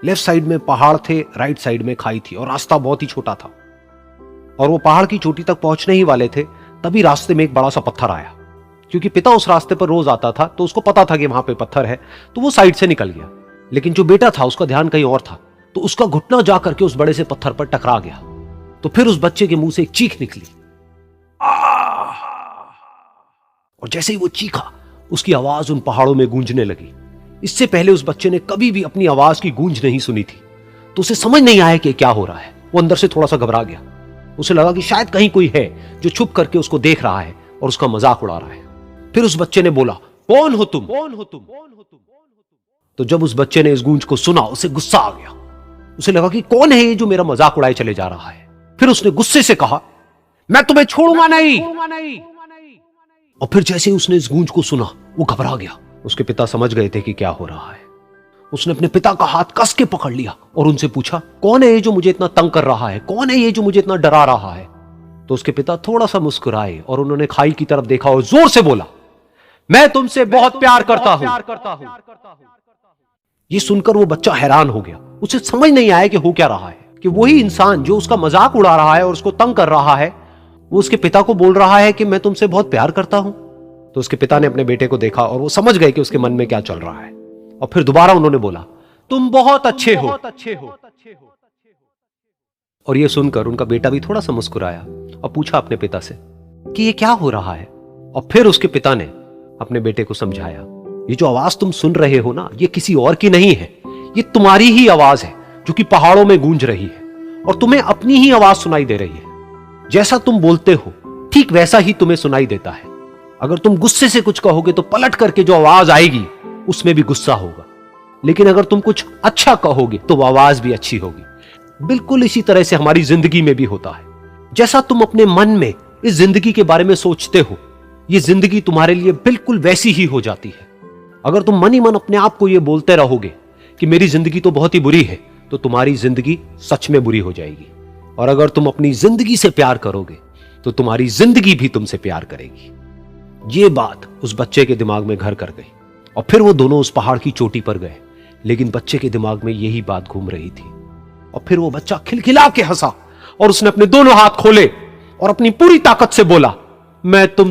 Left side में पहाड़ थे, राइट साइड में खाई थी और रास्ता बहुत ही छोटा था। और वो पहाड़ की चोटी तक पहुंचने ही वाले थे, तभी रास्ते में एक बड़ा सा पत्थर आया। क्योंकि पिता उस रास्ते पर रोज आता था तो उसको पता था कि वहां पे पत्थर है, तो वो साइड से निकल गया। लेकिन जो बेटा था उसका ध्यान कहीं और था, तो उसका घुटना जा करके उस बड़े से पत्थर पर टकरा गया। तो फिर उस बच्चे के मुंह से एक चीख निकली, और जैसे ही वो चीखा उसकी आवाज उन पहाड़ों में गूंजने लगी। इससे पहले उस बच्चे ने कभी भी अपनी आवाज की गूंज नहीं सुनी थी, तो उसे समझ नहीं आया कि क्या हो रहा है। वो अंदर से थोड़ा सा घबरा गया। उसे लगा कि शायद कहीं कोई है जो छुप करके उसको देख रहा है और उसका मजाक उड़ा रहा है। फिर उस बच्चे ने बोला, कौन हो तुम? कौन हो तुम? तो जब उस बच्चे ने इस गूंज को सुना, उसे गुस्सा आ गया। उसे लगा कि कौन है ये जो मेरा मजाक उड़ाए चले जा रहा है। फिर उसने गुस्से से कहा, मैं तुम्हें छोड़ूंगा नहीं। और फिर जैसे ही उसने इस गूंज को सुना, वो घबरा गया। उसके पिता समझ गए थे कि क्या हो रहा है। उसने अपने पिता का हाथ कस के पकड़ लिया और उनसे पूछा, कौन है ये जो मुझे इतना तंग कर रहा है? कौन है ये जो मुझे इतना डरा रहा है? तो उसके पिता थोड़ा सा मुस्कुराए और उन्होंने खाई की तरफ देखा और जोर से बोला, मैं तुमसे बहुत प्यार करता हूं। ये सुनकर वो बच्चा हैरान हो गया। उसे समझ नहीं आया कि हो क्या रहा है, कि वही इंसान जो उसका मजाक उड़ा रहा है और उसको तंग कर रहा है, वो उसके पिता को बोल रहा है कि मैं तुमसे बहुत प्यार करता हूं। तो उसके पिता ने अपने बेटे को देखा और वो समझ गए कि उसके मन में क्या चल रहा है। और फिर दोबारा उन्होंने बोला, तुम बहुत अच्छे हो। और ये सुनकर उनका बेटा भी थोड़ा सा मुस्कुराया और पूछा अपने पिता से कि ये क्या हो रहा है। और फिर उसके पिता ने अपने बेटे को समझाया, ये जो आवाज तुम सुन रहे हो ना, ये किसी और की नहीं है, ये तुम्हारी ही आवाज है जो कि पहाड़ों में गूंज रही है और तुम्हें अपनी ही आवाज सुनाई दे रही है। जैसा तुम बोलते हो ठीक वैसा ही तुम्हें सुनाई देता है। अगर तुम गुस्से से कुछ कहोगे तो पलट करके जो आवाज आएगी उसमें भी गुस्सा होगा, लेकिन अगर तुम कुछ अच्छा कहोगे तो वो आवाज भी अच्छी होगी। बिल्कुल इसी तरह से हमारी जिंदगी में भी होता है। जैसा तुम अपने मन में इस जिंदगी के बारे में सोचते हो, ये जिंदगी तुम्हारे लिए बिल्कुल वैसी ही हो जाती है। अगर तुम मन ही मन अपने आप को ये बोलते रहोगे कि मेरी जिंदगी तो बहुत ही बुरी है, तो तुम्हारी जिंदगी सच में बुरी हो जाएगी। और अगर तुम अपनी जिंदगी से प्यार करोगे तो तुम्हारी जिंदगी भी तुमसे प्यार करेगी। ये बात उस बच्चे के दिमाग में घर कर गई और फिर वो दोनों उस पहाड़ की चोटी पर गए। लेकिन बच्चे के दिमाग में यही बात घूम रही थी। और फिर वो बच्चा खिलखिला के हंसा और उसने अपने दोनों हाथ खोले और अपनी पूरी ताकत से बोला, मैं तुम